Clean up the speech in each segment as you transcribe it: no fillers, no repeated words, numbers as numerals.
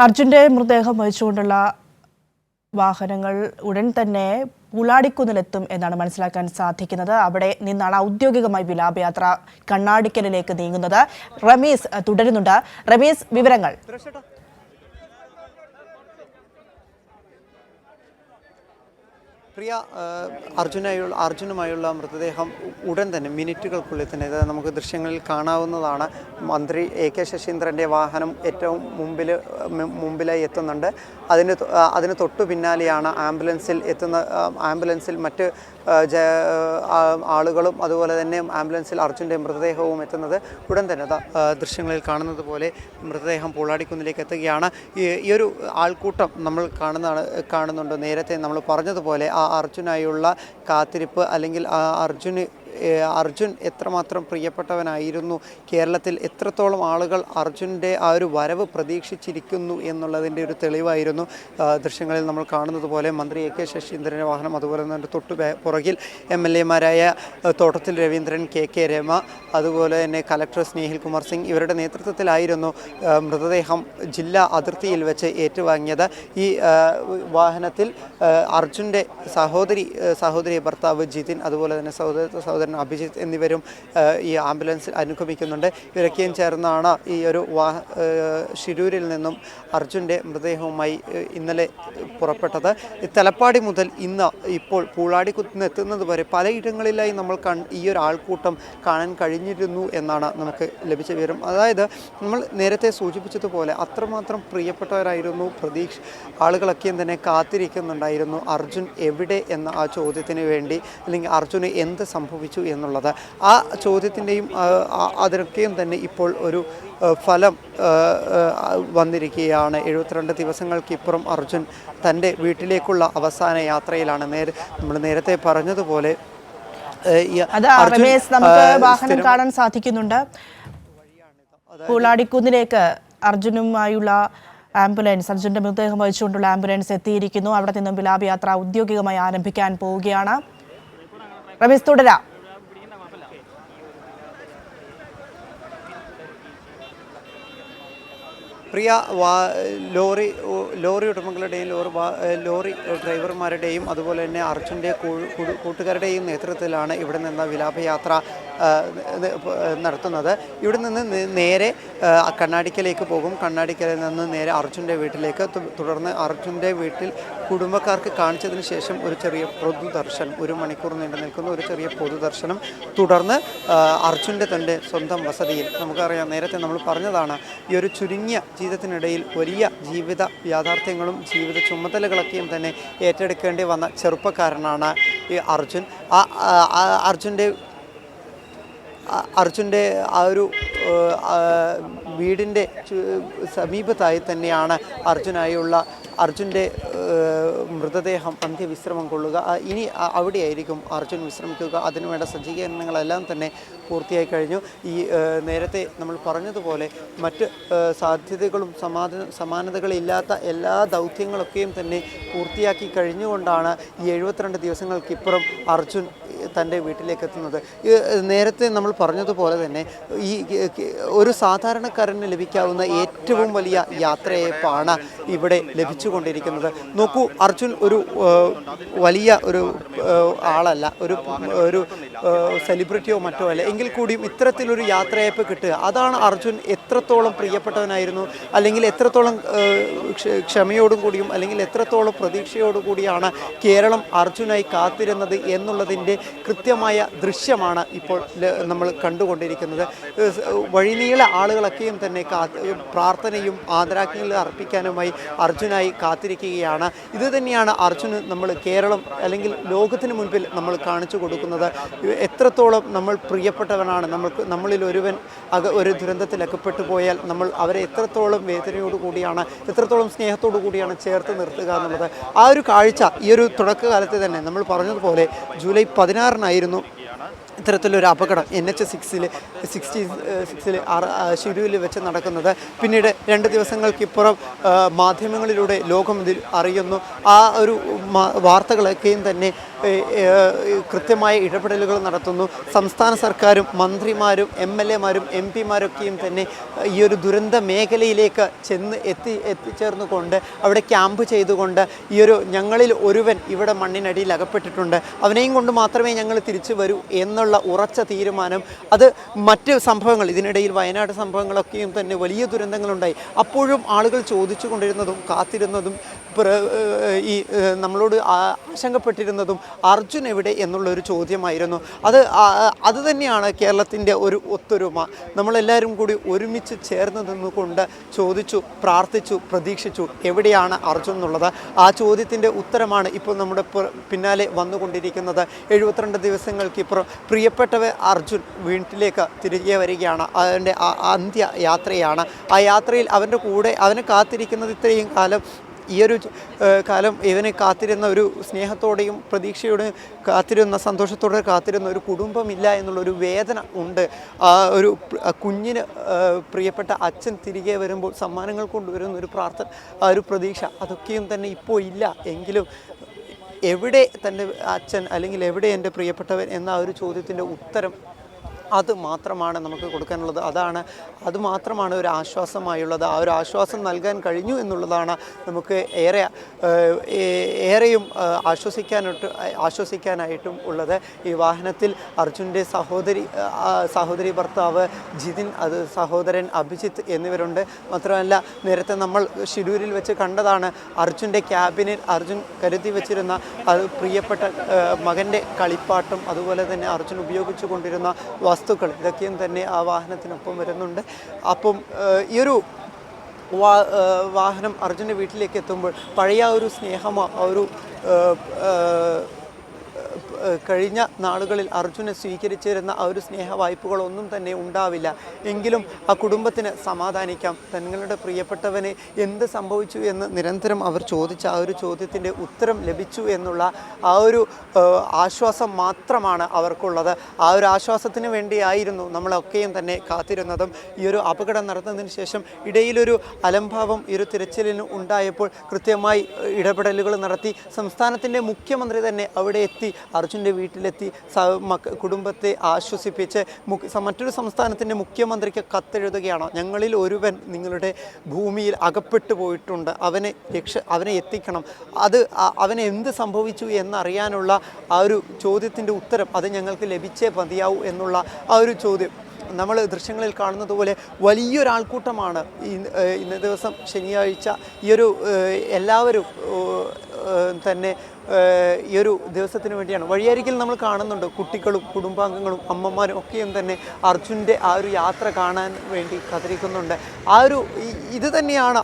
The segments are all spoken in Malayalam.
അർജുന്റെ മൃതദേഹം വഹിച്ചുകൊണ്ടുള്ള വാഹനങ്ങൾ ഉടൻ തന്നെ പൂളാടിക്കുന്നിലെത്തും എന്നാണ് മനസ്സിലാക്കാൻ സാധിക്കുന്നത്. അവിടെ നിന്നാണ് ഔദ്യോഗികമായി വിലാപയാത്ര കണ്ണാടിക്കലിലേക്ക് നീങ്ങുന്നത്. റമീസ് തുടരുന്നുണ്ട്. റമീസ്, വിവരങ്ങൾ. പ്രിയ, അർജുനുമായുള്ള മൃതദേഹം ഉടൻ തന്നെ മിനിറ്റുകൾക്കുള്ളിൽ തന്നെ നമുക്ക് ദൃശ്യങ്ങളിൽ കാണാവുന്നതാണ്. മന്ത്രി AK ശശീന്ദ്രൻ്റെ വാഹനം ഏറ്റവും മുമ്പിലായി എത്തുന്നുണ്ട്. അതിന് തൊട്ടു പിന്നാലെയാണ് ആംബുലൻസിൽ മറ്റ് ആളുകളും അതുപോലെ തന്നെ ആംബുലൻസിൽ അർജുൻ്റെ മൃതദേഹവും എത്തുന്നത്. ഉടൻ തന്നെ ദൃശ്യങ്ങളിൽ കാണുന്നത് പോലെ മൃതദേഹം പൂളാടിക്കുന്നിലേക്ക് എത്തുകയാണ്. ഈ ഒരു ആൾക്കൂട്ടം നമ്മൾ കാണുന്നുണ്ട്. നേരത്തെ നമ്മൾ പറഞ്ഞതുപോലെ ആ അർജുനായുള്ള കാത്തിരിപ്പ്, അല്ലെങ്കിൽ അർജുൻ എത്രമാത്രം പ്രിയപ്പെട്ടവനായിരുന്നു, കേരളത്തിൽ എത്രത്തോളം ആളുകൾ അർജുൻ്റെ ആ ഒരു വരവ് പ്രതീക്ഷിച്ചിരിക്കുന്നു എന്നുള്ളതിൻ്റെ ഒരു തെളിവായിരുന്നു ദൃശ്യങ്ങളിൽ നമ്മൾ കാണുന്നത് പോലെ മന്ത്രി AK ശശീന്ദ്രൻ്റെ വാഹനം, അതുപോലെ തന്നെ തൊട്ടു പുറകിൽ MLA-മാരായ തോട്ടത്തിൽ രവീന്ദ്രൻ, KK രമ, അതുപോലെ തന്നെ കലക്ടർ സ്നേഹിൽ കുമാർ സിംഗ് ഇവരുടെ നേതൃത്വത്തിലായിരുന്നു മൃതദേഹം ജില്ലാ അതിർത്തിയിൽ വെച്ച് ഏറ്റുവാങ്ങിയത്. ഈ വാഹനത്തിൽ അർജുൻ്റെ സഹോദരി ഭർത്താവ് ജിതിൻ, അതുപോലെ തന്നെ സഹോദരൻ അഭിജിത്ത് എന്നിവരും ഈ ആംബുലൻസിൽ അനുഗമിക്കുന്നുണ്ട്. ഇവരൊക്കെയും ചേർന്നാണ് ഈ ഒരു ഷിരൂരിൽ നിന്നും അർജുൻ്റെ മൃതദേഹവുമായി ഇന്നലെ പുറപ്പെട്ടത്. തലപ്പാടി മുതൽ ഇപ്പോൾ പൂളാടിക്കുന്ന് എത്തുന്നത് വരെ പലയിടങ്ങളിലായി നമ്മൾ ഈ ഒരു ആൾക്കൂട്ടം കാണാൻ കഴിഞ്ഞിരുന്നു എന്നാണ് നമുക്ക് ലഭിച്ച വിവരം. അതായത് നമ്മൾ നേരത്തെ സൂചിപ്പിച്ചതുപോലെ അത്രമാത്രം പ്രിയപ്പെട്ടവരായിരുന്നു, ആളുകളൊക്കെയും തന്നെ കാത്തിരിക്കുന്നുണ്ടായിരുന്നു അർജുൻ എവിടെ എന്ന ആ ചോദ്യത്തിന് വേണ്ടി, അല്ലെങ്കിൽ അർജുന് എന്ത് സംഭവിച്ചു എന്നുള്ളത്. ആ ചോദ്യത്തിൻ്റെയും അതിനൊക്കെയും തന്നെ ഇപ്പോൾ ഒരു ഫലം വന്നിരിക്കുകയാണ്. 72 ദിവസങ്ങൾക്കിപ്പുറം അർജുൻ തൻ്റെ വീട്ടിലേക്കുള്ള അവസാന യാത്രയിലാണ്. നമ്മൾ നേരത്തെ പറഞ്ഞതുപോലെ നമുക്ക് വാഹനം കാണാൻ സാധിക്കുന്നുണ്ട്. പൂളാടിക്കുന്നിലേക്ക് അർജുനുമായുള്ള ആംബുലൻസ്, അർജുന്റെ മൃതദേഹം വഹിച്ചുകൊണ്ടുള്ള ആംബുലൻസ് എത്തിയിരിക്കുന്നു. അവിടെ നിന്നും വിലാപയാത്ര ഔദ്യോഗികമായി ആരംഭിക്കാൻ പോവുകയാണ്. റമീസ്, തുടരാം. പ്രിയ, ലോറി ഉടമകളുടെയും ലോറി ഡ്രൈവർമാരുടെയും അതുപോലെ തന്നെ അർജുൻ്റെ കൂട്ടുകാരുടെയും നേതൃത്വത്തിലാണ് ഇവിടെ നിന്ന് വിലാപയാത്ര നടത്തുന്നത്. ഇവിടെ നിന്ന് നേരെ കണ്ണാടിക്കലേക്ക് പോകും. കണ്ണാടിക്കലിൽ നിന്ന് നേരെ അർജുൻ്റെ വീട്ടിലേക്ക്, തുടർന്ന് അർജുൻ്റെ വീട്ടിൽ കുടുംബക്കാർക്ക് കാണിച്ചതിന് ശേഷം ഒരു ചെറിയ പൊതുദർശനം, 1 മണിക്കൂർ നീണ്ടു നിൽക്കുന്ന ഒരു ചെറിയ പൊതുദർശനം, തുടർന്ന് അർജുൻ്റെ തൻ്റെ സ്വന്തം വസതിയിൽ. നമുക്കറിയാം, നേരത്തെ നമ്മൾ പറഞ്ഞതാണ്, ഈ ഒരു ചുരുങ്ങിയ ജീവിതത്തിനിടയിൽ വലിയ ജീവിത യാഥാർത്ഥ്യങ്ങളും ജീവിത ചുമതലകളൊക്കെയും തന്നെ ഏറ്റെടുക്കേണ്ടി വന്ന ചെറുപ്പക്കാരനാണ് ഈ അർജുൻ. അർജുൻ്റെ ആ ഒരു വീടിൻ്റെ സമീപത്തായി തന്നെയാണ് അർജുൻ്റെ മൃതദേഹം അന്ത്യവിശ്രമം കൊള്ളുക. ഇനി അവിടെയായിരിക്കും അർജുൻ വിശ്രമിക്കുക. അതിനുവേണ്ട സജ്ജീകരണങ്ങളെല്ലാം തന്നെ പൂർത്തിയായി കഴിഞ്ഞു. ഈ നേരത്തെ നമ്മൾ പറഞ്ഞതുപോലെ മറ്റ് സാധ്യതകളും സമാനതകളില്ലാത്ത എല്ലാ ദൗത്യങ്ങളൊക്കെയും തന്നെ പൂർത്തിയാക്കി കഴിഞ്ഞുകൊണ്ടാണ് ഈ 72 ദിവസങ്ങൾക്കിപ്പുറം അർജുൻ തൻ്റെ വീട്ടിലേക്ക് എത്തുന്നത്. നേരത്തെ നമ്മൾ പറഞ്ഞതുപോലെ തന്നെ ഈ ഒരു സാധാരണക്കാരന് ലഭിക്കാവുന്ന ഏറ്റവും വലിയ യാത്രയയപ്പാണ് ഇവിടെ ലഭിച്ചുകൊണ്ടിരിക്കുന്നത്. നോക്കൂ, അർജുൻ ഒരു വലിയ ഒരു ആളല്ല, ഒരു സെലിബ്രിറ്റിയോ മറ്റോ അല്ല. എങ്കിൽ കൂടിയും ഇത്തരത്തിലൊരു യാത്രയയപ്പ് കിട്ടുക, അതാണ് അർജുൻ എത്രത്തോളം പ്രിയപ്പെട്ടവനായിരുന്നു, അല്ലെങ്കിൽ എത്രത്തോളം ക്ഷമയോടും കൂടിയും അല്ലെങ്കിൽ എത്രത്തോളം പ്രതീക്ഷയോടു കൂടിയാണ് കേരളം അർജുനായി കാത്തിരുന്നത് എന്നുള്ളതിൻ്റെ കൃത്യമായ ദൃശ്യമാണ് ഇപ്പോൾ നമ്മൾ കണ്ടുകൊണ്ടിരിക്കുന്നത്. വഴിനീളെ ആളുകളൊക്കെയും തന്നെ പ്രാർത്ഥനയും ആദരാജ്ഞലിയും അർപ്പിക്കാനുമായി അർജുനായി കാത്തിരിക്കുകയാണ്. ഇത് തന്നെയാണ് അർജുന് നമ്മൾ കേരളം അല്ലെങ്കിൽ ലോകത്തിന് മുൻപിൽ നമ്മൾ കാണിച്ചു കൊടുക്കുന്നത്. എത്രത്തോളം നമ്മൾ പ്രിയപ്പെട്ടവനാണ്, നമ്മളിൽ ഒരു ദുരന്തത്തിൽ അകപ്പെട്ടു പോയാൽ നമ്മൾ അവരെ എത്രത്തോളം വേദനയോടു കൂടിയാണ്, എത്രത്തോളം സ്നേഹത്തോടു കൂടിയാണ് ചേർത്ത് നിർത്തുക എന്നുള്ളത്. ആ ഒരു കാഴ്ച ഈ ഒരു തുടക്കകാലത്ത് തന്നെ നമ്മൾ പറഞ്ഞതുപോലെ ജൂലൈ 16-നായിരുന്നു ഇത്തരത്തിലൊരു അപകടം NH-6 ഷിരൂരിൽ വെച്ച് നടക്കുന്നത്. പിന്നീട് 2 ദിവസങ്ങൾക്കിപ്പുറം മാധ്യമങ്ങളിലൂടെ ലോകം ഇതിൽ അറിയുന്നു. ആ ഒരു വാർത്തകളൊക്കെയും തന്നെ കൃത്യമായ ഇടപെടലുകൾ നടത്തുന്നു. സംസ്ഥാന സർക്കാരും മന്ത്രിമാരും MLA-മാരും MP-മാരൊക്കെയും തന്നെ ഈ ഒരു ദുരന്ത മേഖലയിലേക്ക് എത്തിച്ചേർന്നുകൊണ്ട് അവിടെ ക്യാമ്പ് ചെയ്തുകൊണ്ട് ഈ ഒരു ഞങ്ങളിൽ ഒരുവൻ ഇവിടെ മണ്ണിനടിയിൽ അകപ്പെട്ടിട്ടുണ്ട്, അവനെയും കൊണ്ട് മാത്രമേ ഞങ്ങൾ തിരിച്ചു വരൂ എന്നുള്ള ഉറച്ച തീരുമാനം, അത് മറ്റ് സംഭവങ്ങൾ ഇതിനിടയിൽ വയനാട് സംഭവങ്ങളൊക്കെയും തന്നെ വലിയ ദുരന്തങ്ങളുണ്ടായി. അപ്പോഴും ആളുകൾ ചോദിച്ചു കൊണ്ടിരുന്നതും കാത്തിരുന്നതും ഈ നമ്മളോട് ആശങ്കപ്പെട്ടിരുന്നതും അർജുൻ എവിടെ എന്നുള്ളൊരു ചോദ്യമായിരുന്നു. അത് തന്നെയാണ് കേരളത്തിൻ്റെ ഒരു ഒത്തൊരുമ. നമ്മളെല്ലാവരും കൂടി ഒരുമിച്ച് ചേർന്ന് നിന്നുകൊണ്ട് ചോദിച്ചു, പ്രാർത്ഥിച്ചു, പ്രതീക്ഷിച്ചു എവിടെയാണ് അർജുൻ എന്നുള്ളത്. ആ ചോദ്യത്തിൻ്റെ ഉത്തരമാണ് ഇപ്പോൾ നമ്മുടെ പിന്നാലെ വന്നുകൊണ്ടിരിക്കുന്നത്. 72 ദിവസങ്ങൾക്കിപ്പുറം പ്രിയപ്പെട്ടവ അർജുൻ വീട്ടിലേക്ക് തിരികെ വരികയാണ്. അവൻ്റെ അന്ത്യ യാത്രയാണ്. ആ യാത്രയിൽ അവൻ്റെ കൂടെ അവനെ കാത്തിരിക്കുന്നത് ഇത്രയും കാലം, ഈ ഒരു കാലം ഇവനെ കാത്തിരുന്ന ഒരു സ്നേഹത്തോടെയും പ്രതീക്ഷയോടെയും കാത്തിരുന്ന, സന്തോഷത്തോടെ കാത്തിരുന്ന ഒരു കുടുംബമില്ല എന്നുള്ളൊരു വേദന ഉണ്ട്. ഒരു കുഞ്ഞിന് പ്രിയപ്പെട്ട അച്ഛൻ തിരികെ വരുമ്പോൾ സമ്മാനങ്ങൾ കൊണ്ടുവരുന്ന ഒരു പ്രാർത്ഥന, ആ ഒരു പ്രതീക്ഷ, അതൊക്കെയും തന്നെ ഇപ്പോൾ ഇല്ല. എങ്കിലും എവിടെ തൻ്റെ അച്ഛൻ അല്ലെങ്കിൽ എവിടെ എൻ്റെ പ്രിയപ്പെട്ടവൻ എന്ന ആ ഒരു ചോദ്യത്തിൻ്റെ ഉത്തരം അത് മാത്രമാണ് നമുക്ക് കൊടുക്കാനുള്ളത്. അത് മാത്രമാണ് ഒരു ആശ്വാസമായുള്ളത്. ആ ഒരു ആശ്വാസം നൽകാൻ കഴിഞ്ഞു എന്നുള്ളതാണ് നമുക്ക് ഏറെയും ആശ്വസിക്കാനായിട്ടും ഉള്ളത്. ഈ വാഹനത്തിൽ അർജുൻ്റെ സഹോദരി ഭർത്താവ് ജിതിൻ, സഹോദരൻ അഭിജിത്ത് എന്നിവരുണ്ട്. മാത്രമല്ല നേരത്തെ നമ്മൾ ഷിരൂരിൽ വെച്ച് കണ്ടതാണ് അർജുൻ്റെ ക്യാബിനിൽ അർജുൻ കരുതി വെച്ചിരുന്ന പ്രിയപ്പെട്ട മകൻ്റെ കളിപ്പാട്ടം, അതുപോലെ തന്നെ അർജുൻ ഉപയോഗിച്ചു കൊണ്ടിരുന്ന വസ്തുക്കൾ, ഇതൊക്കെയും തന്നെ ആ വാഹനത്തിനൊപ്പം വരുന്നുണ്ട്. അപ്പം ഈ ഒരു വാഹനം അർജുൻ്റെ വീട്ടിലേക്ക് എത്തുമ്പോൾ പഴയ ഒരു സ്നേഹമോ ഒരു കഴിഞ്ഞ നാളുകളിൽ അർജുനെ സ്വീകരിച്ചിരുന്ന ആ ഒരു സ്നേഹ വായ്പകളൊന്നും തന്നെ ഉണ്ടാവില്ല. എങ്കിലും ആ കുടുംബത്തിന് സമാധാനിക്കാം. തങ്ങളുടെ പ്രിയപ്പെട്ടവനെ എന്ത് സംഭവിച്ചു എന്ന് നിരന്തരം അവർ ചോദിച്ച ആ ഒരു ചോദ്യത്തിൻ്റെ ഉത്തരം ലഭിച്ചു എന്നുള്ള ആ ഒരു ആശ്വാസം മാത്രമാണ് അവർക്കുള്ളത്. ആ ഒരു ആശ്വാസത്തിന് വേണ്ടിയായിരുന്നു നമ്മളൊക്കെയും തന്നെ കാത്തിരുന്നതും. ഈ ഒരു അപകടം നടന്നതിന് ശേഷം ഇടയിലൊരു അലംഭാവം ഈ ഒരു തിരച്ചിലിന് ഉണ്ടായപ്പോൾ കൃത്യമായി ഇടപെടലുകൾ നടത്തി സംസ്ഥാനത്തിൻ്റെ മുഖ്യമന്ത്രി തന്നെ അവിടെ എത്തി അർജുൻ്റെ വീട്ടിലെത്തി കുടുംബത്തെ ആശ്വസിപ്പിച്ച് മറ്റൊരു സംസ്ഥാനത്തിൻ്റെ മുഖ്യമന്ത്രിക്ക് കത്തെഴുതുകയാണ്. ഞങ്ങളിൽ ഒരുവൻ നിങ്ങളുടെ ഭൂമിയിൽ അകപ്പെട്ടു പോയിട്ടുണ്ട്, അവനെ എത്തിക്കണം, അവനെ എന്ത് സംഭവിച്ചു എന്നറിയാനുള്ള ആ ഒരു ചോദ്യത്തിൻ്റെ ഉത്തരം അത് ഞങ്ങൾക്ക് ലഭിച്ചേ മതിയാവൂ എന്നുള്ള ആ ഒരു ചോദ്യം. നമ്മൾ ദൃശ്യങ്ങളിൽ കാണുന്നത് പോലെ വലിയൊരാൾക്കൂട്ടമാണ് ഇന്നേ ദിവസം ശനിയാഴ്ച ഈ ഒരു എല്ലാവരും തന്നെ ഈ ഒരു ദിവസത്തിന് വേണ്ടിയാണ്. വഴിയരികിൽ നമ്മൾ കാണുന്നുണ്ട് കുട്ടികളും കുടുംബാംഗങ്ങളും അമ്മമാരും ഒക്കെയും തന്നെ അർജുൻ്റെ ആ ഒരു യാത്ര കാണാൻ വേണ്ടി കാത്തിരിക്കുന്നുണ്ട്. ഇത് തന്നെയാണ്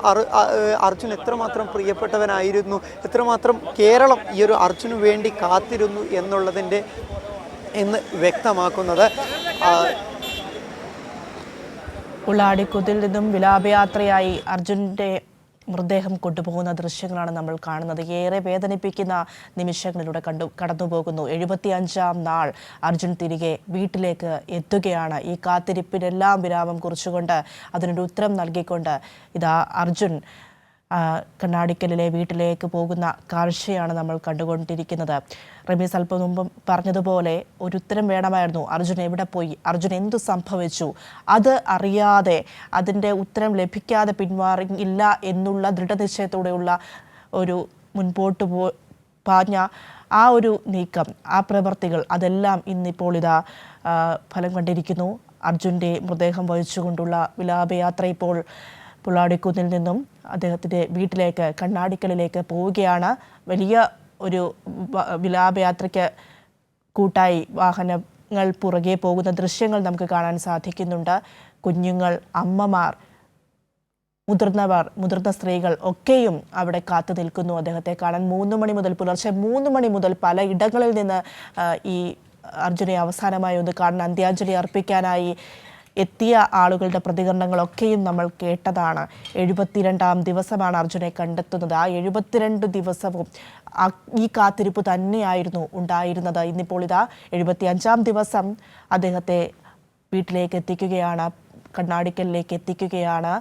അർജുൻ എത്രമാത്രം പ്രിയപ്പെട്ടവനായിരുന്നു, എത്രമാത്രം കേരളം ഈ ഒരു അർജുന് വേണ്ടി കാത്തിരുന്നു എന്നുള്ളതിൻ്റെ വ്യക്തമാക്കുന്നത്. ഉള്ളാടിക്കുതിൽ നിന്നും വിലാപയാത്രയായി അർജുൻ്റെ മൃതദേഹം കൊണ്ടുപോകുന്ന ദൃശ്യങ്ങളാണ് നമ്മൾ കാണുന്നത്. ഏറെ വേദനിപ്പിക്കുന്ന നിമിഷങ്ങളിലൂടെ കടന്നുപോകുന്നു. 75-ാം നാൾ അർജുൻ തിരികെ വീട്ടിലേക്ക് എത്തുകയാണ്. ഈ കാത്തിരിപ്പിനെല്ലാം വിരാമം കുറിച്ചുകൊണ്ട് അതിനൊരു ഉത്തരം നൽകിക്കൊണ്ട് ഇതാ അർജുൻ കണ്ണാടിക്കലിലെ വീട്ടിലേക്ക് പോകുന്ന കാഴ്ചയാണ് നമ്മൾ കണ്ടുകൊണ്ടിരിക്കുന്നത്. റമീസ് അല്പം മുമ്പ് പറഞ്ഞതുപോലെ ഒരു ഉത്തരം വേണമായിരുന്നു. അർജുൻ എവിടെ പോയി, അർജുൻ എന്തു സംഭവിച്ചു, അത് അറിയാതെ അതിൻ്റെ ഉത്തരം ലഭിക്കാതെ പിന്മാറില്ല എന്നുള്ള ദൃഢനിശ്ചയത്തോടെയുള്ള ഒരു മുൻപോട്ട് പാഞ്ഞ ആ ഒരു നീക്കം, ആ പ്രവർത്തികൾ, അതെല്ലാം ഇന്നിപ്പോൾ ഇതാ ഫലം കണ്ടിരിക്കുന്നു. അർജുൻ്റെ മൃതദേഹം വഹിച്ചുകൊണ്ടുള്ള വിലാപയാത്ര ഇപ്പോൾ പുള്ളാടിക്കുന്നിൽ നിന്നും അദ്ദേഹത്തിൻ്റെ വീട്ടിലേക്ക് കണ്ണാടിക്കലിലേക്ക് പോവുകയാണ്. വലിയ ഒരു വിലാപയാത്രയ്ക്ക് കൂട്ടായി വാഹനങ്ങൾ പുറകെ പോകുന്ന ദൃശ്യങ്ങൾ നമുക്ക് കാണാൻ സാധിക്കുന്നുണ്ട്. കുഞ്ഞുങ്ങൾ, അമ്മമാർ, മുതിർന്ന സ്ത്രീകൾ ഒക്കെയും അവിടെ കാത്തു നിൽക്കുന്നു അദ്ദേഹത്തെ കാണാൻ. പുലർച്ചെ 3 മണി മുതൽ പല ഇടങ്ങളിൽ നിന്ന് ഈ അർജുനെ അവസാനമായി ഒന്ന് കാണാൻ, അന്ത്യാഞ്ജലി അർപ്പിക്കാനായി എത്തിയ ആളുകളുടെ പ്രതികരണങ്ങളൊക്കെയും നമ്മൾ കേട്ടതാണ്. 72-ാം ദിവസമാണ് അർജുനെ കണ്ടെത്തുന്നത്. ആ 72 ദിവസവും ഈ കാത്തിരിപ്പ് തന്നെയായിരുന്നു ഉണ്ടായിരുന്നത്. ഇന്നിപ്പോൾ ഇതാ 75-ാം ദിവസം അദ്ദേഹത്തെ വീട്ടിലേക്ക് എത്തിക്കുകയാണ്, കണ്ണാടിക്കലിലേക്ക് എത്തിക്കുകയാണ്.